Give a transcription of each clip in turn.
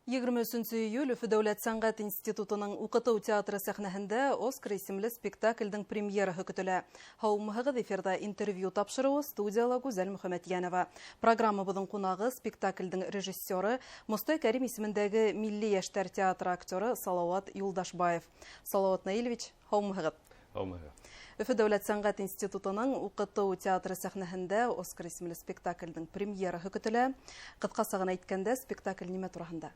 23 июль Өфі Дәүләт сәнгать институтының укыту театры сәхнәһендә Оскар исемле спектакльдең премьераһы көтелә. Һаумыһыгыз эфирда интервью тапшыруы студияла Гүзәл Мөхәммәтьянова. Программабызның кунагы спектакльдең режиссеры Мостай Кәрим исемендәге Милли яшьтәр театры актеры Салават Юлдашбаев. Салават Наилевич, һаумыһыгыз. Һаумыһыгыз. Өфі Дәүләт сәнгать институтының укыту театры сәхнәһендә Оскар исемле спектакльдең премьераһы көтелә. Кыскасы гына әйткәндә, спектакль нимә турында?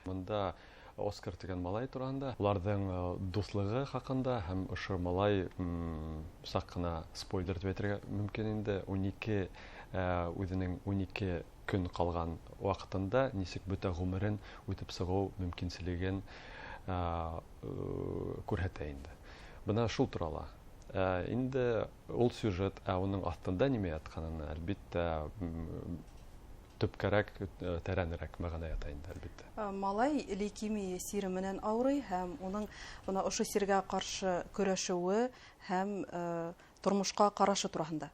Монда Оскар дигән малай турында, уларның дуслыгы хакында һәм ошо малай сак кына спойлер дип әйтергә мөмкин инде. 12 үзенең 12 көн калган вакытында ничек бөтә гомерен үтеп сыгу мөмкинлеген күрһәтә инде. Бына шул турала. Инде ул сюжет, аның астында нимә ятканын әлбәттә төпкәрәк, тәрәнрәк мәгънә ята инде әлбәттә. Малай лейкемия сире менән авырый һәм уның бuna ошо сиргә каршы көрәшүе һәм тормышка карашы турында.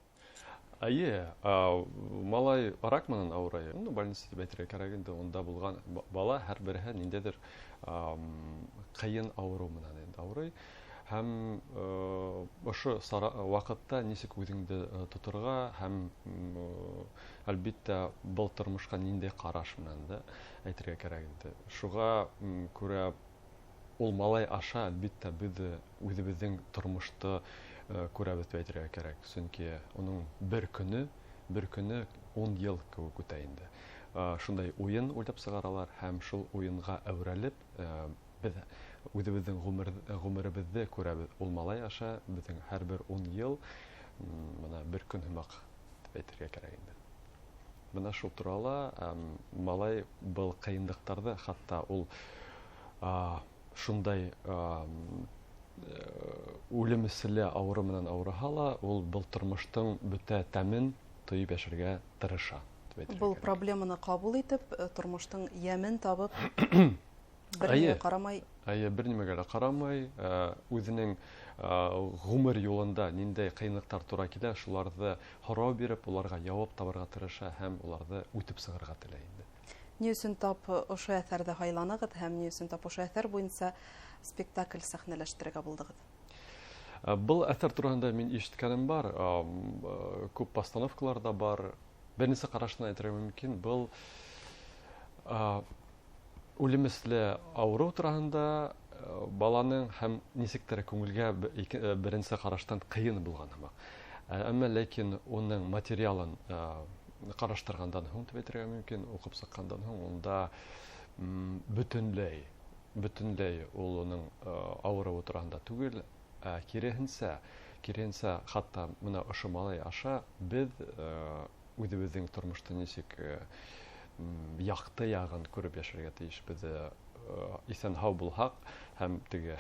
Малай рак менән авырый. Больница дип әйтергә кирәк инде. Онда булган бала һәр бере ниндидер кыен авыру менән инде авырый. Һәм ошо вакытта ничек үзеңне тотырга һәм әлбәттә был тормышка нинди караш менән дә әйтергә кирәк инде. Шуга күрә ул малай аша әлбәттә без үзебезнең тормышты күрәбез дип әйтергә кирәк. Чөнки уның бер көне 10 ел кебек үтә инде. Шундай уен уйлап сыгаралар һәм шул уенга әверелеп без үзебезнең гомеребезне күрәбез. Ул малай аша безнең һәрбер 10 ел менә бер көн һымак дип әйтергә кирәк инде. Бына шул турала малай был кыйынлыктарда, хатта ул шундай үлемселе авыру менән авыраһа ла, ул был тормыштың бөтә тәмен тоеп яшәргә тырыша дип әйтергә кирәк. Бу проблеманы кабул итеп, тормыштың ямен табып, бернигә карамай, бер нимәгә карамай, үзенең гомер юлында ниндәй кыйынлыктар туры килә, шуларны харау биреп, уларга җавап табарга тырыша һәм уларны үтеп сыгарга теләй инде. Ни өчен тап ошо әсәрдә хайланыгыз һәм ни өчен тап ошо әсәр буенча спектакль сәхнәләштерергә булдыгыз? Был әсәр турында мин ишеткәнем бар, күп постановкаларда бар. Берничә карашны әйтергә мөмкин. Был үлемсле авыру турында баланың һәм ничектер күңелгә беренче караштан кыен булган һәм. Әмма ләкин уның материалын караштыргандан һуң дип әйтергә мөмкин, укып сыккандан һуң унда бөтенләй ул уның авыруы турында түгел, киренсә хатта менә ошо малай аша без үзебезнең тормышта ничек якты ягын күреп яшәргә тиешбез. Исән-һау булһак һәм теге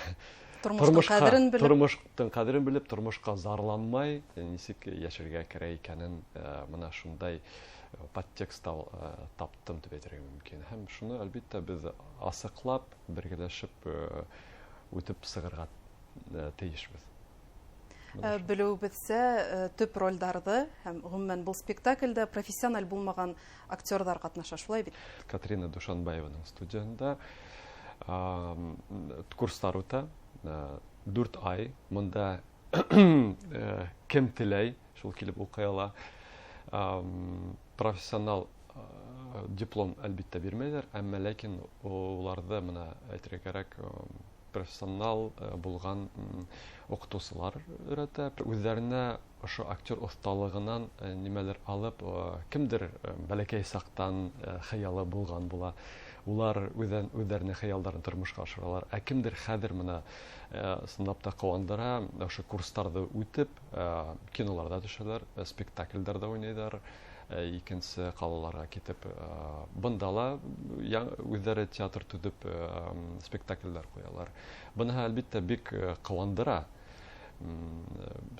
тормыштың кадерен белеп, тормышка зарланмай, ничек яшәргә кирәк икәнен менә шундай подтекст таптым дип әйтергә мөмкин. Һәм шуны әлбәттә без асыклап, бергәләшеп үтеп сыгарга тиешбез. Белүебезчә, төп рольләрдә һәм гомумән бу спектакльдә профессиональ булмаган актерлар катнаша, шулай бит? Катрина Душанбаеваның студиясында курслар үтә, 4 ай. Монда кем теләй, шул килеп укый ала. Профессионал диплом әлбәттә бирмәйләр, әмма ләкин уларда менә әйтергә кирәк, профессионал булган укытучылар өйрәтә. Үзләренә ошо актер осталыгынан нимәләр алып, кемдер бәләкәй сактан хыялы булган була. Улар үзләренең хыялларын тормышка ашыралар. Кемдер хәзер менә сынапта кыландыра, ошо курсларда үтеп, киноларда төшәләр, спектакльләрдә уйныйлар. Икенче калаларга китеп, бындала үзләре театр төзеп спектакльләр куялар. Буны әлбәттә бик кыландыра.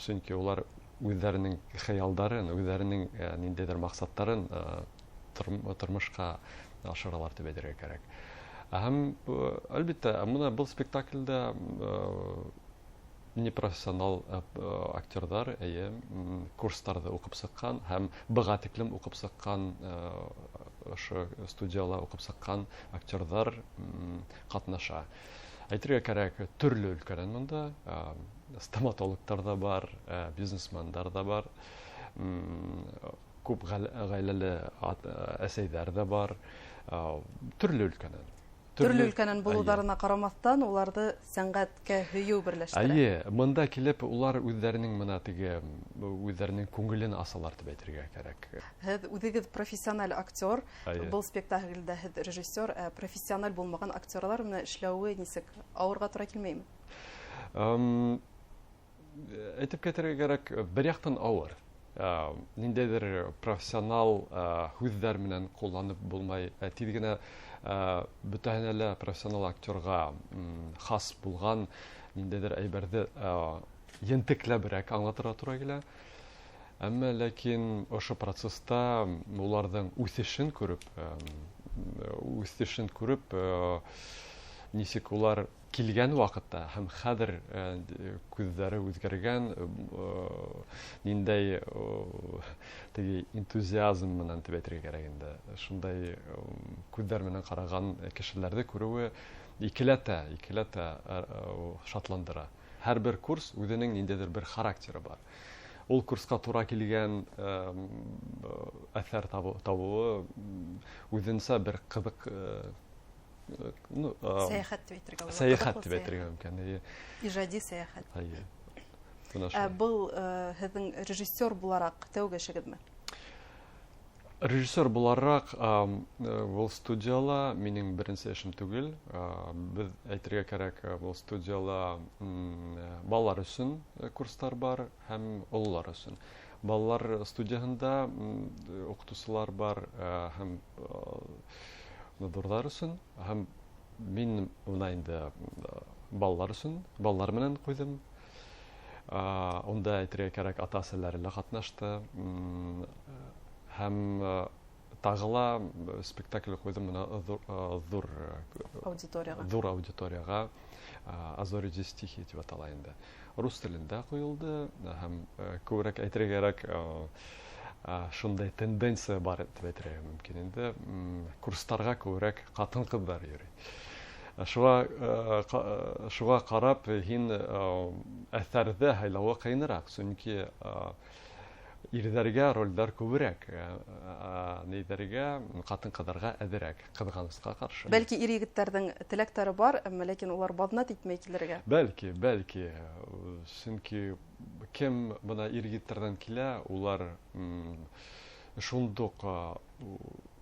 Чөнки улар үзләренең хыялларын, үзләренең ниндидер максатларын тормышка ашыралар дип әйтергә кирәк. Һәм әлбәттә моны бу спектакльдә непрофессионал актерлар курсларда укып сыккан һәм быга тиклем укып сыккан ошо студияла укып сыккан актердар катнаша. Әйтергә кирәк, төрле өлкәдән монда стоматологтар да бар, бизнесмендар да бар, күп гаиләле әсәйҙәр дә бар, төрле өлкәдән. Төрле өлкәнең булударына карамастан, уларҙы сәнғәткә һөйөү берләштерә. Мында килеп, улар үҙҙәренең үҙҙәренең күңелен асалар дип әйтергә кәрәк. Һеҙ үҙегеҙ профессиональ актер, был спектаклдә һеҙ режиссер, профессиональ булмаған актерлар менән эшләүе нисек, ауырға тура килмәйме? Әйтеп китергә кәрәк, бер яктан ауыр. Ниндәйҙер профессионал һүҙҙәр менән ҡулланып булмай, тиҙ генә бөтәһенә лә профессионал актерға хас булған ниндәйҙер әйберҙе ентекләберәк аңлатырға тура килә. Әммә ләкин ошо процесста уларҙың үҫешен күреп, нисек улар килгән ваҡытта һәм хәҙер күҙҙәре үҙгәргән, ниндәй энтузиазм менән тип әйтергә кәрәк инде. Шундай күҙҙәр менән ҡараған кешеләрҙе күреүе икеләтә шатландыра. Һәр бер курс үҙенең ниндәйҙер бер характеры бар. Ул курска тура килгән әҫәр табыуы үҙенсә бер ҡыҙыҡ сәйәхәт дип әйтергә мөмкин. Ижади сәйәхәт. Был һеҙҙең режиссер булараҡ тәүге эшегеҙме? Режиссер булараҡ был студияла минең беренсе эшем түгел. Беҙ әйтергә кәрәк, был студияла балалар өсөн курстар бар һәм ололар өсөн. Балалар студияһында уҡытыусылар бар һәм ҙурҙар өсөн, һәм мин уна инде балалар өсөн, балалар менән ҡуйҙым. Унда әйтергә кәрәк, ата-әсәләре лә ҡатнашты. Һәм тағы ла спектакль ҡуйҙым ҙур аудиторияға, «Азори ди стихи» тип атала инде. Рус телендә ҡуйылды, һәм күберәк әйтергә кәрәк, шундай тенденция бар дип әйтергә мөмкин инде. Курстарға күберәк ҡатын-ҡыҙҙар йөрөй. Шуға ҡарап, һин әҫәрҙе һайлауы ҡыйыныраҡ, сөнки ирҙәргә ролдәр күберәк, нейҙәргә, ҡатын-ҡыҙҙарға әҙерәк, ҡыҙғанысҡа ҡаршы. Бәлки ир-егеттәрҙең теләктәре бар, әммә ләкин улар баҙнат итмәй килергә. Бәлки. Сөнки кем бына ир-егеттәрҙән килә, улар шундуҡ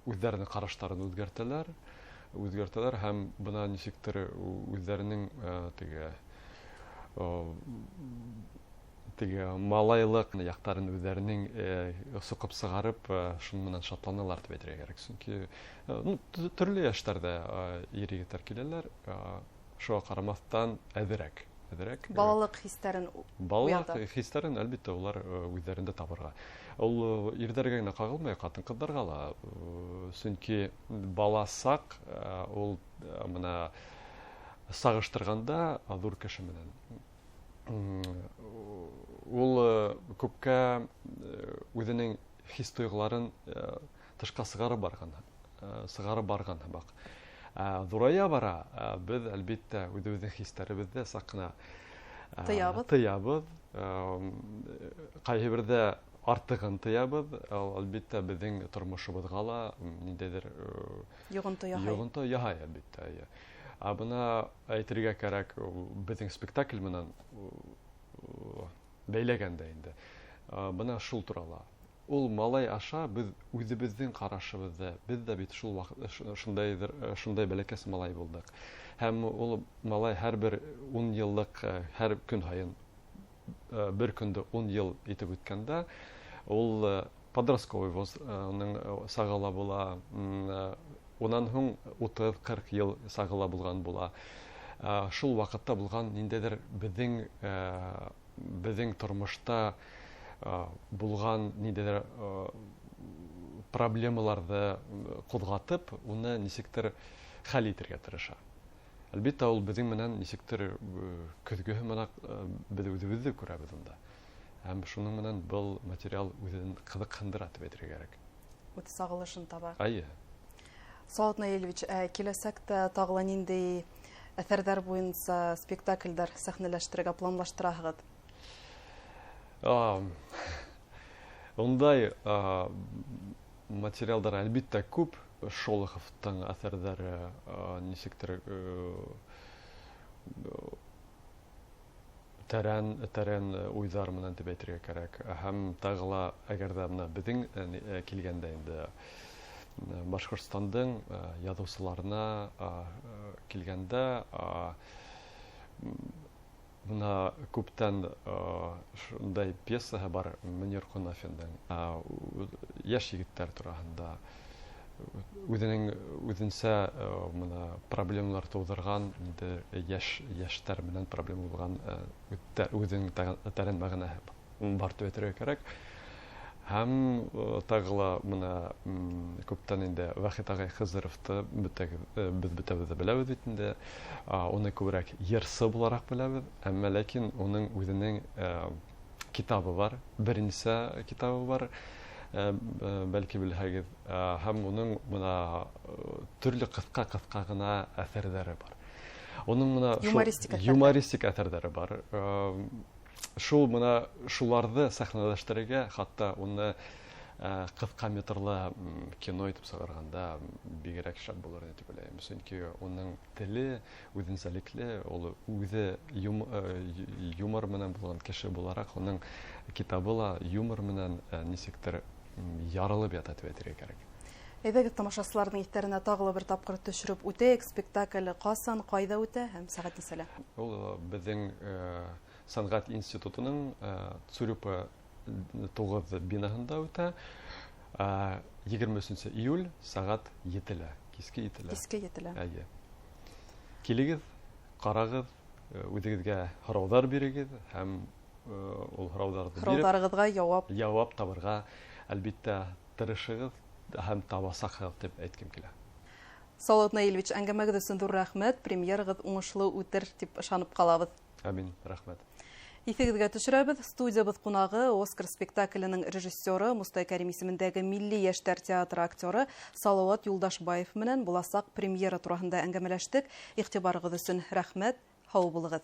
үҙҙәренең ҡараштарын үҙгәртәләр һәм бына нисектер үҙҙәренең малайлык яктарын үҙҙәренең соҡоп сығарып, шуның менән шатланалар дип әйтергә кәрәк. Сөнки төрлө йәштәрҙә ир-егеттәр киләләр, шуға ҡарамаҫтан әҙерәк. Балалыҡ хистәрен уята. Балалыҡ хистәрен, әлбиттә, улар үҙҙәрендә табырға. Ул ирҙәргә генә ҡағылмай, ҡатын-ҡыҙҙарға ла. Сөнки бала саҡ, ул мына сағыштырғанда ҙур кеше менән. Ул күпкә үҙенең хис-тойғоларын тышҡа сығарып барған һымаҡ. Ҙурая бара, беҙ, әлбиттә, үҙебеҙҙең хистәребеҙҙе саҡ ҡына тыябыҙ. Ҡайһы берҙә артығын тыябыҙ, әлбиттә, беҙҙең тормошобоҙға ла ниндәйҙер йоғонто яһай, әлбиттә. Бына әйтергә кәрәк, беҙҙең спектакль менән бәйләгәндә инде. Бына шул турала. Ул малай аша беҙ үҙебеҙҙең ҡарашыбыҙҙы, беҙ ҙә бит шул шундай бәләкәс малай булдык. Һәм ул малай һәр бер 10 йыллыҡ, һәр көн һайын, бер көндө 10 йыл итеп үткәндә, ул подростковый сағала була, унан һуң 30-40 йыл сағала булған була. Шул ваҡытта булған ниндәйҙер беҙҙең тормошта булған ниндәйҙер проблемаларҙы ҡуҙғатып, уны нисектер хәл итергә тырыша. Әлбиттә, ул беҙҙең менән нисектер көҙгөһө менән беҙ үҙебеҙҙе күрәбеҙ унда. Һәм шуның менән был материал үҙен ҡыҙыҡһындыра тип әйтергә кәрәк. Үҙ сағылышын таба. Салат Наилевич, киләсәктә тагыла нинди әҫәрҙәр буйынса спектакльдәр сәхнәләштерергә планлаштыраһығыҙ? Ондай материалдар әлбиттә күп. Шолоховтың әҫәрҙәре нисектер тәрән уйҙар менән дип әйтергә кәрәк. Һәм тағыла әгәр ҙә бына беҙҙең килгәндә инде Башҡортостандың яҙыусыларына килгәндә бына күптән шундай пьесаһы бар Мөнир Ҡунафиндың йәш егеттәр тураһында үҙенсә проблемалар тыуҙырған йәштәр менән проблема булған үҙенең тәрән мәғәнәһе бар тип әйтергә кәрәк. Һәм тағыла күптән инде Вахит ағай Хызыровты беҙ бөтәбеҙ ҙә беләбеҙ бит инде. Уны күберәк йырсы булараҡ беләбеҙ. Әммә ләкин уның үҙенең китабы бар, беренсе китабы бар, бәлки белһәгеҙ. Һәм уның төрлө ҡыҫҡа ғына әҫәрҙәре бар. Уның юмористик әҫәрҙәре бар. Шуларҙы сәхнәләштерергә, хатта уны ҡыҫҡа метрлы кино итеп сығарғанда бигерәк шәп булыр дип уйлайым. Сөнки уның теле үҙенсәлекле, ул үҙе юмор менән булған кеше булараҡ, уның китабы ла юмор менән нисектер ярылып ята дип әйтергә кәрәк. Әйҙәгеҙ, тамашасыларҙың иҫтәренә тағыла бер тапҡыр төшөрөп үтәйек. Спектакль ҡасан, ҡайҙа үтә һәм сәғәт нисәлә? Ул беҙҙең Сәнғәт институтының Цурюпа 9 бинаһында үтә. 23 июль сәғәт 7-лә, киске 7-лә. Киске 7-лә. Килегеҙ, ҡарағыҙ, үҙегеҙгә һорауҙар бирегеҙ һәм ул һорауҙарығыҙға яуап табырға әлбиттә тырышығыҙ һәм табасаҡһығыҙ дип әйткем килә. Салат Наилевич, әңгәмәгеҙ өсөн ҙур рәхмәт. Премьерағыҙ уңышлы үтер дип ышанып ҡалабыҙ. Амин, рәхмәт. Иҫегеҙгә төшөрәбеҙ. Студиябыҙ ҡунағы Оскар спектакленең режиссеры, Мустай Кәрим исемендәге Милли йәштәр театры актеры Салауат Юлдашбаев менән буласаҡ премьера тураһында әңгәмәләштек. Иғтибарығыҙ өсөн рәхмәт. Һау булығыҙ.